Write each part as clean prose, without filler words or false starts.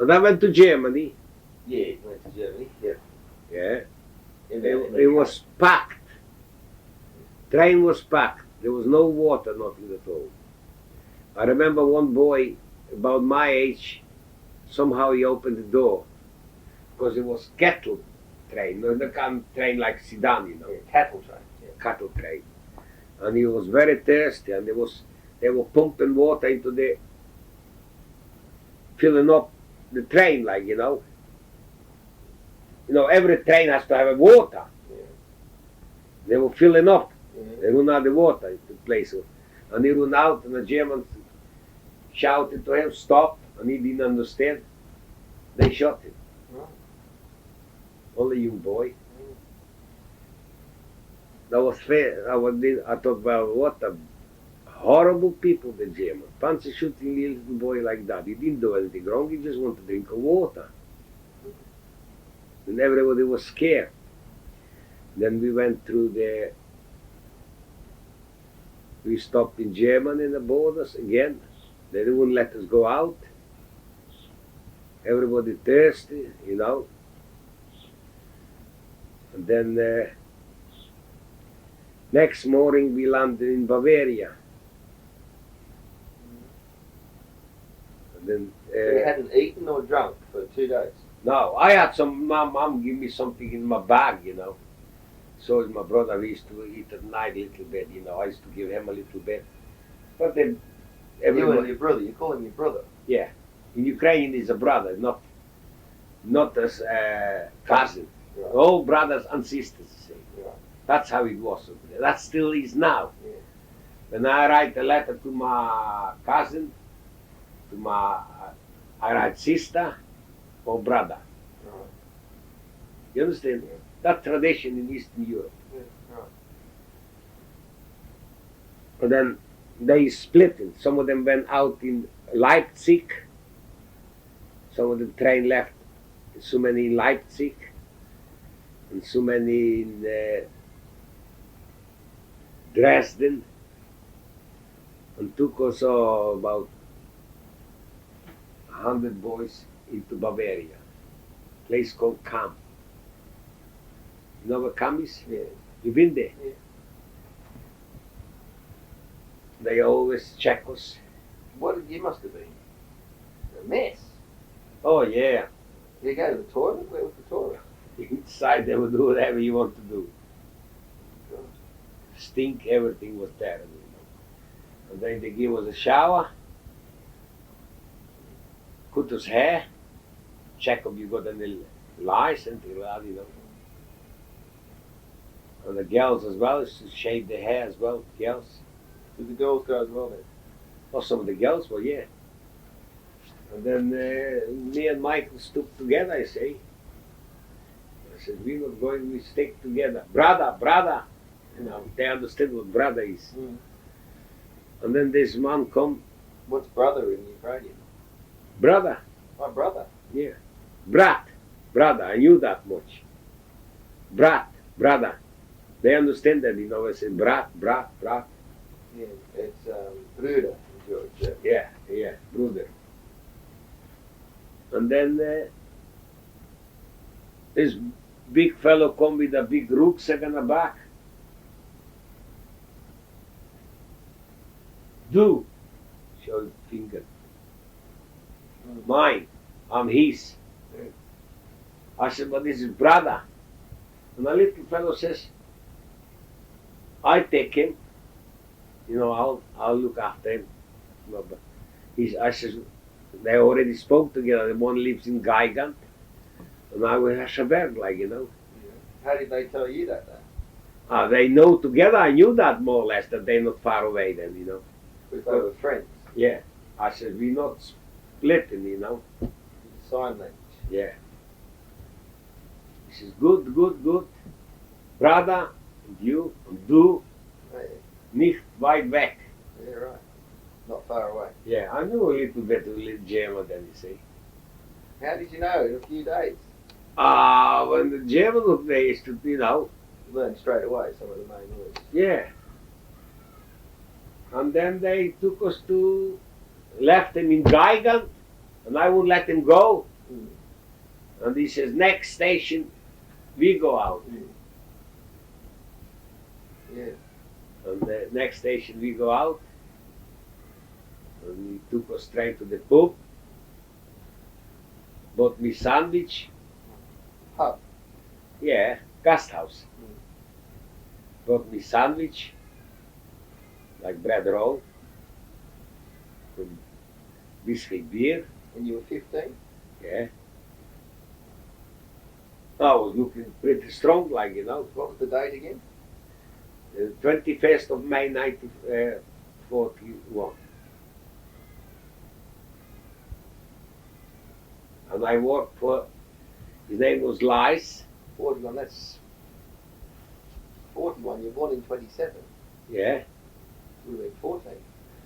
And I went to Germany. Yeah, you went to Germany. Yeah. Yeah. In It was packed. Train was packed. There was no water, nothing at all. I remember one boy about my age, somehow he opened the door because it was cattle train, not the kind of train like sedan, you know, Yeah, cattle train. Yeah. cattle train. And he was very thirsty, and they were pumping water into the, filling up the train, like, you know. You know, every train has to have a water. Yeah. They were filling up. Mhm. They run out the water in the place. And he ran out, and the Germans shouted to him, stop, and he didn't understand. They shot him. Right. Only young boy. That was fair. I thought, well, what a horrible people, the Germans. Fancy shooting a little boy like that. He didn't do anything wrong, he just wanted to drink of water. And everybody was scared. Then we went through we stopped in Germany in the borders again. They wouldn't let us go out. Everybody thirsty, you know. And then next morning we landed in Bavaria. And then So you hadn't eaten or drunk for 2 days? no, I had my mom give me something in my bag, you know. So my brother, we used to eat at night a little bit, you know. I used to give him a little bit. But then You and everybody, your brother, you call him your brother? yeah. In Ukraine is a brother, not as a cousin. Right. All brothers and sisters, you see. Right. That's how it was. That still is now. Yeah. When I write a letter to my cousin, I write sister or brother. Right. You understand? Yeah. That tradition in Eastern Europe. Yeah. Right. And then they split it. Some of them went out in Leipzig. Some of the train left so many in Leipzig and so many in Dresden, and took us about 100 boys into Bavaria, place called Camp. You know where Camp is? Yeah. You've been there? Yeah. They always check us. You must have been a mess. Oh yeah, You go to the toilet? Where was the toilet? inside they would do whatever you want to do. Stink, everything was terrible. You know. And then they give us a shower, cut us hair, check if you got any lice and things like that, you know. And the girls as well, to shave their hair as well, girls. Did the girls go as well then? Or some of the girls were, yeah. And then me and Michael stood together, I say. I said, we're not going, we stick together. Brother, brother. You know, they understood what brother is. Mm. And then this man come, What's brother in Ukrainian? brother, My brother. yeah. Brat, brother, I knew that much. Brat, brother. They understand that, you know, I say brat, brat. Yeah, it's Bruder in Georgia. Yeah, brother. And then this big fellow come with a big rucksack on the back. Do, show his finger. Mine, I'm his. I said, but this is brother. And the little fellow says, I take him. You know, I'll look after him. But I says, they already spoke together. The one lives in Gigant, and I was Ascherberg, like, you know. Yeah. How did they tell you that then? They know together. I knew that more or less, that they're not far away then, you know. Because they were friends. Yeah. I said, we're not splitting, you know. Sign language. Yeah. He says, good. Brother, and you, and du, Oh, yeah. nicht weit weg. Yeah, right. Not far away. Yeah, I knew a little bit of German then, you see. How did you know in a few days? When the German was based, you know, You learned straight away some of the main words. yeah. And then they took us left them in Gigant, And I wouldn't let him go. Mm. And he says, next station, we go out. Mm. Yeah. And the next station, we go out. And he took us straight to the pub. Bought me sandwich. Pub? Yeah, guest house. Mm. Bought me sandwich, like bread roll, and whiskey beer. And you were 15? Yeah. I was looking pretty strong, like, you know. What was the date again? 21st of May 1941. And I worked for, his name was Lice. 41, that's 41. You're born in 27. Yeah. Would have been 14.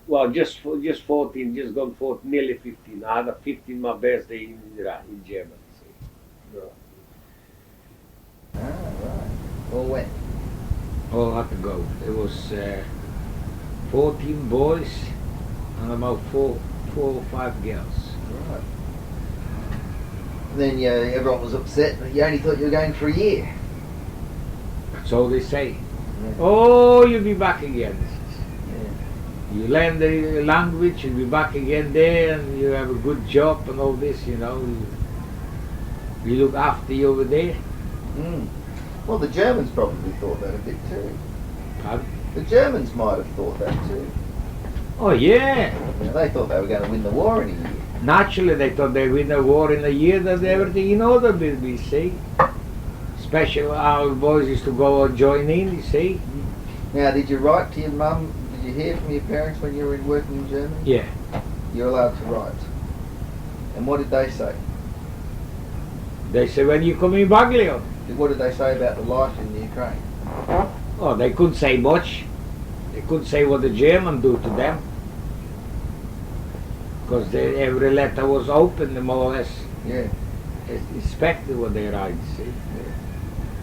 Well, just 14, just gone 14, nearly 15. I had a 15 my birthday in Germany. See. Right. Ah, right. All went. All had to go. There was 14 boys and about four or five girls. Right. Then everyone was upset, but you only thought you were going for a year. So they say. Yeah. Oh, you'll be back again. Yeah. You learn the language, you'll be back again there, and you have a good job and all this, you know. We look after you over there. Mm. Well, the Germans probably thought that a bit too. Pardon? The Germans might have thought that too. Oh, yeah. They thought they were going to win the war in a year. Naturally, they thought they'd win a war in a year, that everything in order, we see. Especially our boys used to go and join in, you see. Now, did you write to your mum? Did you hear from your parents when you were working in Germany? Yeah. You're allowed to write. And what did they say? They say, when you come in Baglion. What did they say about the life in the Ukraine? Oh, they couldn't say much. They couldn't say what the Germans do to them. Because every letter was open, more or less. Yeah. Inspected what they write, see. Yeah.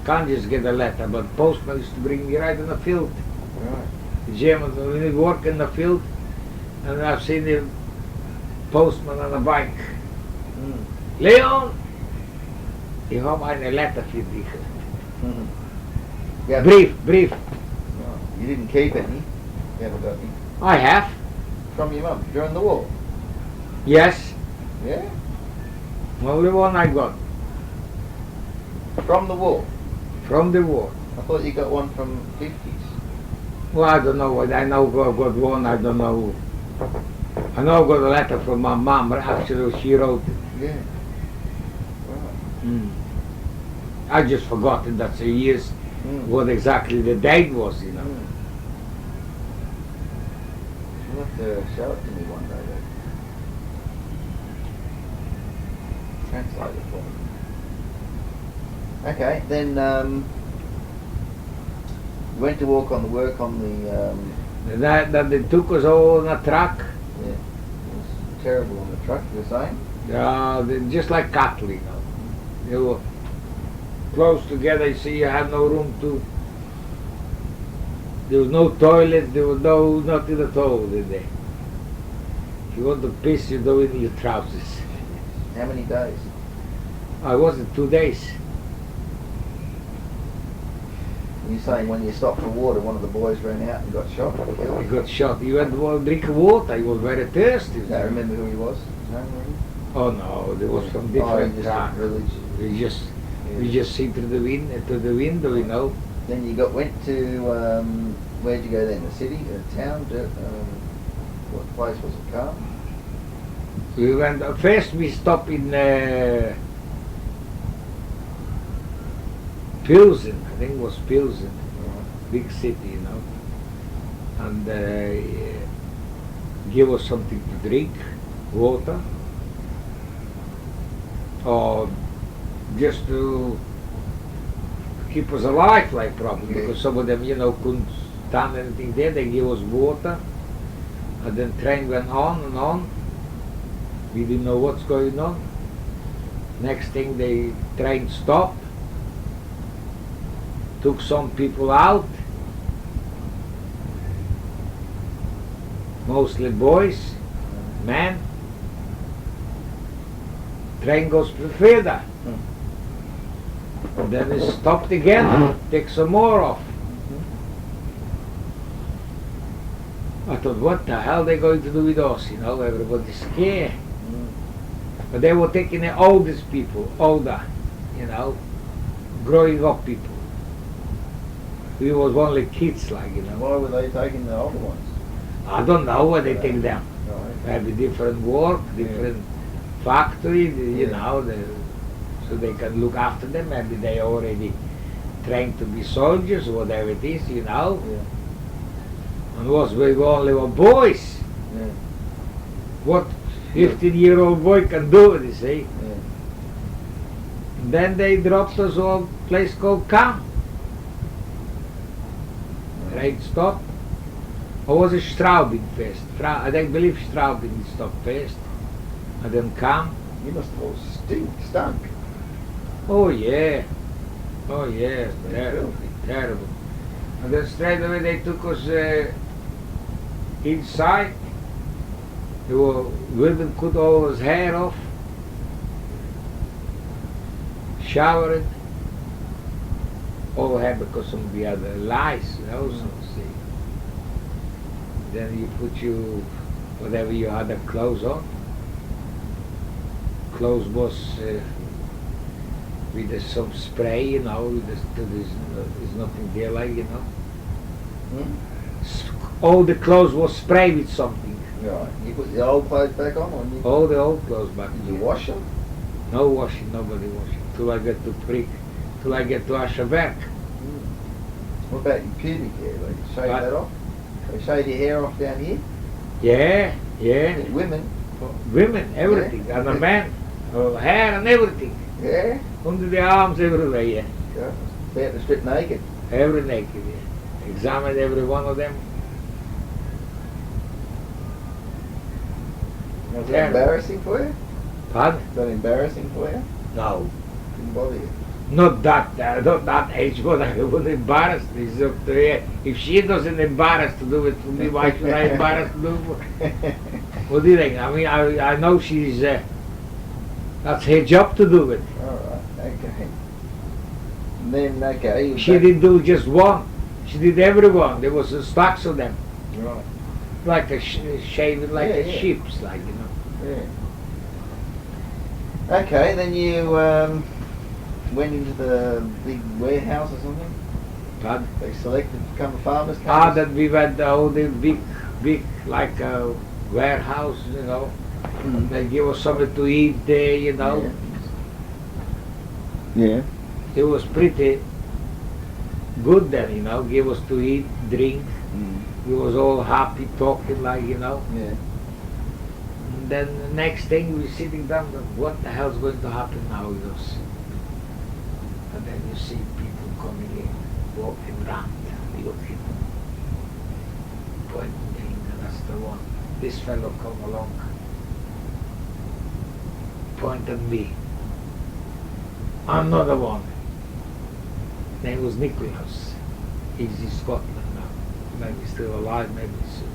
Can't just get a letter, but postman used to bring me right in the field. Right. The Germans, when they work in the field, and I've seen the postman on a bike. Mm. Leon, ich habe eine Letter für dich. Mm-hmm. Yeah. Brief. Oh, you didn't keep any. You haven't got any. I have. From your mum during the war? Yes. Yeah? Only one I got. From the war? From the war. I thought you got one from 50s. Well, I don't know what. I know I got one, I don't know. I know I got a letter from my mom, but actually she wrote it. Yeah. Right. Mm. I just forgotten that's the years, Mm. what exactly the date was, you know. Mm. You'll have to show it to me one day, though. Translate it for me. Okay, then you went to work on the That they took us all on a truck, yeah, it was terrible on the truck, you're saying? just like cattle, you know. They were close together, you see, you had no room to. There was no toilet, there was nothing at all in there. If you want to piss, you do it in your trousers. How many days? I was it 2 days. You're saying when you stopped for water, one of the boys ran out and got shot and He killed? got shot. He went to drink water. He was very thirsty. I remember who he was. His name, remember? Oh no, there was from Oh, different just track. a village. We just Yeah. see through the window, you know. Then you went to where'd you go then? The city, the town? What place was it? Calm? We went first. We stopped in Pilsen. I think it was Pilsen, big city, you know. And give us something to drink, water, or just to keep us alive, like probably, Okay. because some of them, you know, couldn't stand anything there. They gave us water, and then train went on and on. We didn't know what's going on. Next thing, the train stopped, took some people out, mostly boys, men, train goes further. And then it stopped again, take some more off. I thought, what the hell they going to do with us? You know, everybody's scared. But they were taking the oldest people, older, you know, growing up people. We was only kids, like, you know. Why were they taking the older ones? I don't know where they take them. Right. Maybe different work, different factory, you know, so they can look after them. Maybe they already trained to be soldiers, whatever it is, you know. Yeah. And was we only were boys. Yeah. What 15-year-old boy can do, you see. Yeah. And then they dropped us to a place called Camp. Train stopped. Or was it Straubing first? I believe Straubing stopped first. And then Camp. You must have all stunk. Oh yeah. Oh yeah. Very Terrible. filthy. Terrible. And then straight away they took us inside. They were women cut all his hair off. Showered. All hair because of the other lice, you know, so see. Then you put whatever you had the clothes on. Clothes was with some spray, you know, there's nothing there like, you know. All the clothes was sprayed with something. Right. You put the old clothes back on, or you? All the old clothes back. Did you wash them? No washing, nobody washing. Till I get to till I get to Ascherberg. What about your pubic hair? Like, you shave What? that off? They shave your hair off down here? Yeah, yeah. Women? Women, everything. And a man, hair and everything. Yeah? Under the arms, everywhere, yeah. Yeah. They had to strip naked. Every naked, yeah. Examined every one of them. Was that Terrible. embarrassing for you? Pardon? Was that embarrassing for you? No. Didn't bother you? Not that age, but I wouldn't embarrass. It's up to her. If she doesn't embarrass to do it for me, why should I embarrass to do it for her? What do you think? I mean, I know she's, that's her job to do it. Alright, okay. And then, okay. you She back- didn't do just one. She did everyone. There was stacks of them. Right. Like a shaving, like Yeah, a yeah. sheep's, like, you know. Yeah. Okay, then you went into the big warehouse or something? But They selected to become a farmer's company? that we went all the big, like warehouse, you know. They give us something to eat there, you know. Yeah. It was pretty good then, you know. Give us to eat, drink. We was all happy talking, like, you know. Yeah. And then the next thing we're sitting down, what the hell's going to happen now with us? And then you see people coming in, walking around, looking, pointing, and that's the one. This fellow come along, point at me. Another one. Name was Nicholas. He's in Scotland now. Maybe still alive, maybe soon.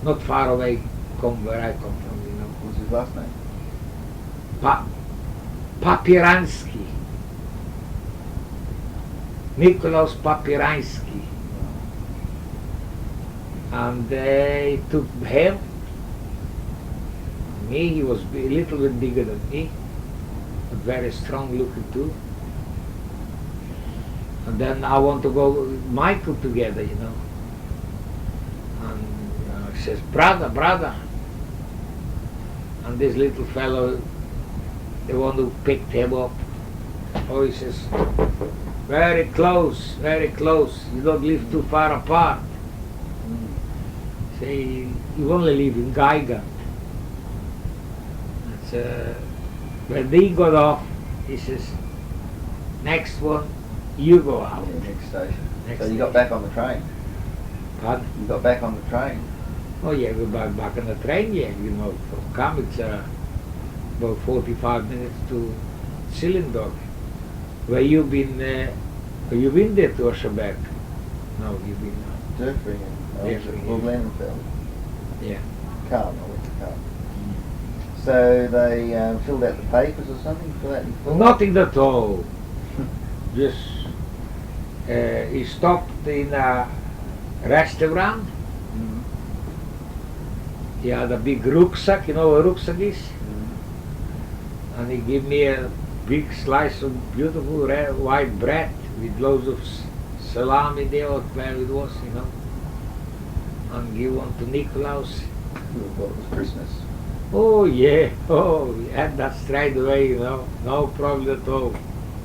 Not far away from where I come from, you know. What's his last name? Papiransky. Nicholas Papiransky. And they took him. Me, he was a little bit bigger than me, but very strong looking too. And then I want to go with Michael together, you know. And he says, brother. And this little fellow, they want to pick him up. Oh, he says, very close. You don't live too far apart. Say, you only live in Geiger. When they got off, he says, next one, you go out. Yeah, next station. Next So you got station. back on the train? Pardon? You got back on the train? Oh yeah, we're back on the train, yeah, you know, from Kam it's about 45 minutes to Zillendorf. Where you been there to Ascherberg? No, you've been, Dürfringen. I was at Dürfringen. Burglenfeld. yeah. Calm, I went to Calm. So they filled out the papers or something for that? Nothing at all. Just he stopped in a restaurant. Mm. He had a big rucksack, you know what a rucksack is? Mm. And he gave me a big slice of beautiful red, white bread with loads of salami there, or where it was, you know. And give one to Nicolaus. Well, it was Christmas. Oh yeah, oh, we had that straight away, you know, no problem at all.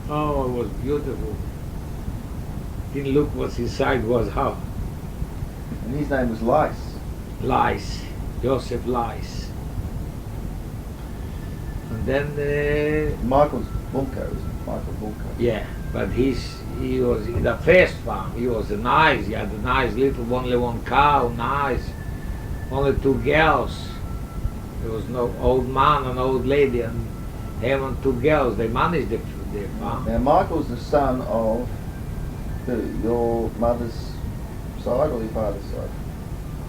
Oh, it was beautiful. Didn't look what's inside was how. And his name was Lice. Lice, Joseph Lice. And then, Michael's Bunko, isn't it? Michael Bunko. yeah, but he was in the first farm, he was nice, he had a nice little, only one cow, nice, only 2 girls. There was no old man and old lady, and him and 2 girls, they managed the farm. Now Michael's the son of who? Your mother's side or your father's side?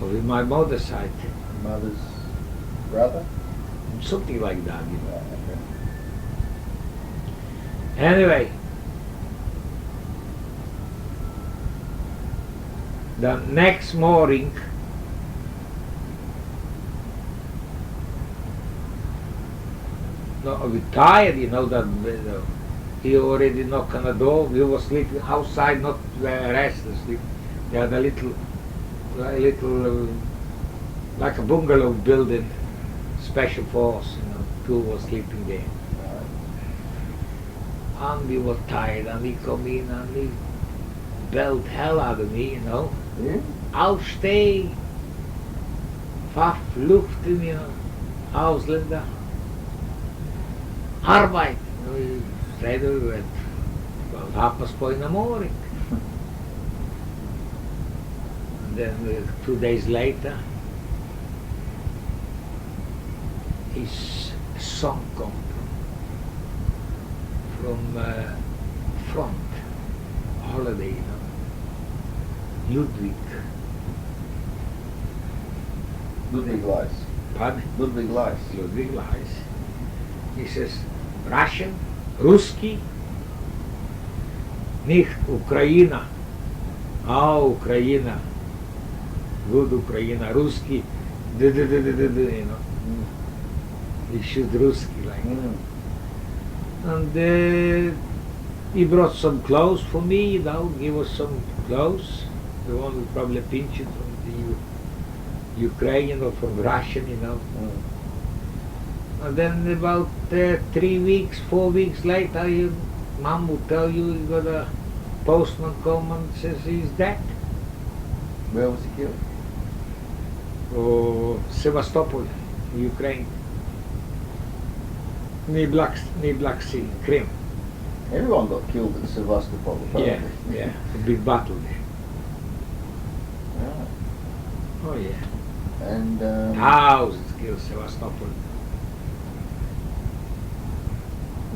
With my mother's side, Your mother's brother? something like that, you know. Right, okay. Anyway, the next morning, no, we tired, you know, that he already knocked on the door. We were sleeping outside, not restlessly. They had a little, like a bungalow building, special force, you know, 2 were sleeping there. Right. And we were tired, and he come in and he belled hell out of me, you know. Yeah? Aufsteh, 5 Luften, you know, Ausländer. Arbeit. We straight away went about 4:30 in the morning. And then 2 days later, his son come from front, holiday, you know. Ludwig Lice. Pardon? Ludwig Lice. Ludwig Lice. He says, Russian, Ruski, nicht Ukraina. Oh, Ukraina. Good Ukraina. Ruski, you know. Mm. He shoot Ruski like that. Mm. And he brought some clothes for me, you know, give us some clothes. The one we probably pinched it from the Ukrainian or from Russian, you know. Mm. And then about 3 weeks, 4 weeks later, Mom will tell you got a postman come and says he's dead. Where was he killed? Oh, Sevastopol, Ukraine. Near Black Sea, Crimea. Everyone got killed at Sevastopol, Yeah, apparently. yeah, a big battle there. Right. Oh yeah. And Thousands killed Sevastopol.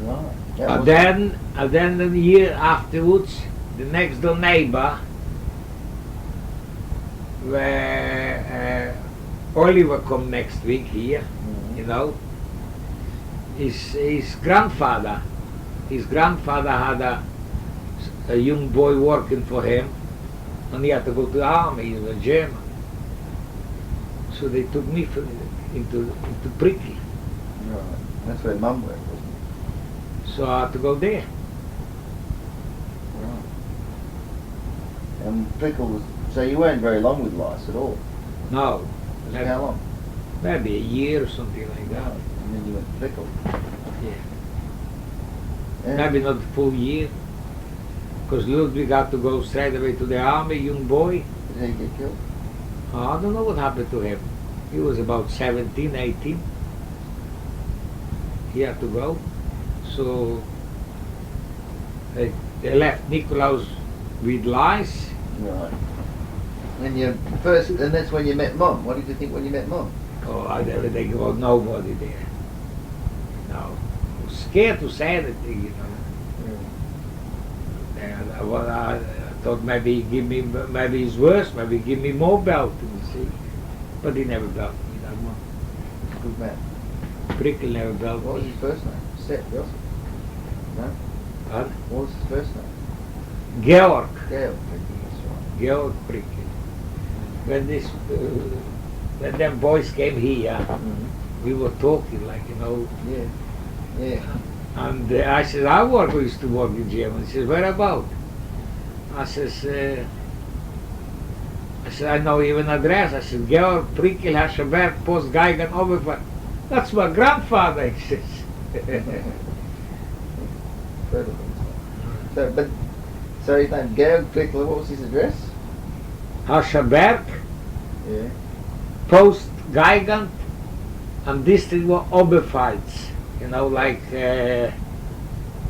right. That And was- then the year afterwards, the next door neighbor, where Oliver come next week here, Mhm. you know, his grandfather had a young boy working for him, and he had to go to the army. He was a German, so they took me into Prickly. Right. That's where Mum worked, wasn't it? So I had to go there. Right. And Prickle was. So you weren't very long with Lice at all. No, How long? maybe a year or something like that. Right. And then you went to Prickle. Yeah. And Maybe not a full year, because Ludwig had to go straight away to the army, young boy. Did he get killed? I don't know what happened to him. He was about 17, 18. He had to go. So they left Nicolaus with Lice. Right. And and that's when you met Mum. What did you think when you met Mum? Oh, I never think about nobody there. No. I was scared to say anything, you know. And I thought maybe he's worse, maybe give me more belt, you see. But he never belted me that one. Good man. Prickle never built What was me. his first name? Sepp, Joseph? No? What? What was his first name? Georg. Gail Prickle, that's right. Georg Prickle. When them boys came here, Mm-hmm. we were talking like, you know, Yeah. Yeah. and I said, used to work in Germany. He says, where about? I says, I know even address. I said, Georg Prickle Hascheberg Post Geigen Oberfahrt. That's my grandfather, he says. Incredible. So his name Georg Prickler, what was his address? Hascheberg Yeah. Post Geigen and district were Oberpfalz. You know, like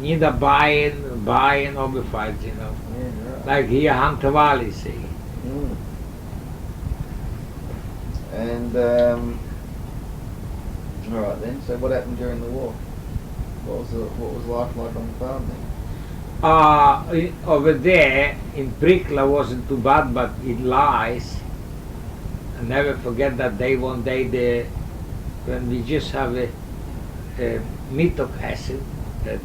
Niederbayern, Bayern, Oberpfalz, you know. Yeah, right. Like here, Hantewali, see. Mm. And all right then. So what happened during the war? What was life like on the farm then? Over there in Prickla wasn't too bad, but it lies. I never forget that day, one day, when we just have a Mittag acid at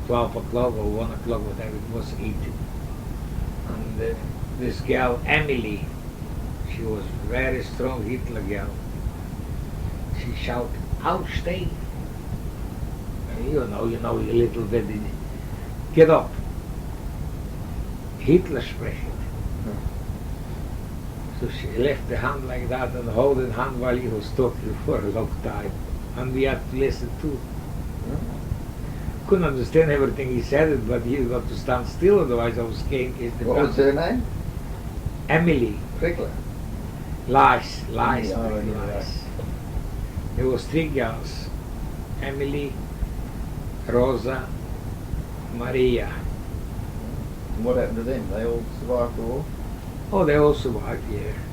12 o'clock or 1 o'clock, whatever it was, eating. And this girl, Emily, she was very strong Hitler girl. She shouted, "Aufstehen!" You know, a little bit. Get up. Hitler sprechen. So she left the hand like that and holding hand while he was talking for a long time. And we had to listen too. Couldn't understand everything he said, but you got to stand still, otherwise I was scared. What was her name? Emily. Prickler. Lies. Emily, Lies. There was 3 girls. Emily, Rosa, Maria. And what happened to them? They all survived the war? Oh, they all survived, yeah.